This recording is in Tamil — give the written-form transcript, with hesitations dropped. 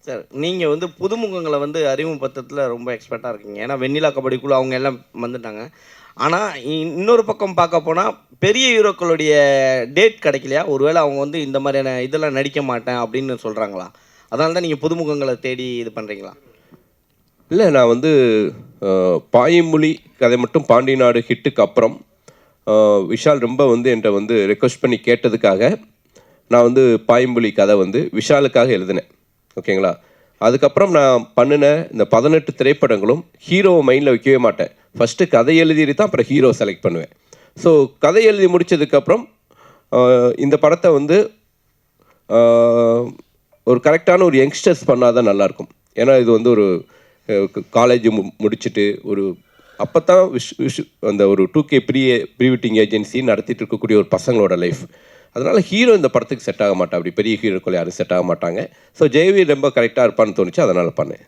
சார் நீங்கள் வந்து புதுமுகங்களை வந்து அறிமுகப்படுத்துறதுல ரொம்ப எக்ஸ்பர்ட்டாக இருக்கீங்க. ஏன்னா வெண்ணிலா கபடிக்குள்ளே அவங்க எல்லாம் வந்துட்டாங்க. ஆனால் இன்னொரு பக்கம் பார்க்க போனால் பெரிய ஹீரோக்களுடைய டேட் கிடைக்கலையா? ஒருவேளை அவங்க வந்து இந்த மாதிரியான இதெல்லாம் நடிக்க மாட்டேன் அப்படின்னு சொல்கிறாங்களா? அதனால தான் நீங்கள் புதுமுகங்களை தேடி இது பண்ணுறீங்களா? இல்லை, நான் வந்து பாயமொழி கதை மட்டும் பாண்டி நாடு ஹிட்டுக்கு அப்புறம் விஷால் ரொம்ப வந்து என்கிட்ட வந்து ரெக்வஸ்ட் பண்ணி கேட்டதுக்காக நான் வந்து பாயமொழி கதை வந்து விஷாலுக்காக எழுதினேன். ஓகேங்களா? அதுக்கப்புறம் நான் பண்ணின இந்த 18 திரைப்படங்களும் ஹீரோவை மைண்டில் வைக்கவே மாட்டேன். ஃபஸ்ட்டு கதை எழுதிட்டு தான் அப்புறம் ஹீரோ செலக்ட் பண்ணுவேன். ஸோ கதை எழுதி முடித்ததுக்கப்புறம் இந்த படத்தை வந்து ஒரு கரெக்டான ஒரு யங்ஸ்டர்ஸ் பண்ணால் தான் நல்லாயிருக்கும். ஏன்னா இது வந்து ஒரு காலேஜ் முடிச்சுட்டு ஒரு அப்போ தான் அந்த ஒரு 2K ப்ரீ வெட்டிங் ஏஜென்சி நடத்திட்டு இருக்கக்கூடிய ஒரு பசங்களோட லைஃப். அதனால் ஹீரோ இந்த படத்துக்கு செட் ஆக மாட்டா. அப்படி பெரிய ஹீரோக்கள் யாரும் செட் ஆக மாட்டாங்க. ஸோ ஜெயவீர் ரொம்ப கரெக்டாக இருப்பான்னு தோணுச்சு, அதனால் பண்ணேன்.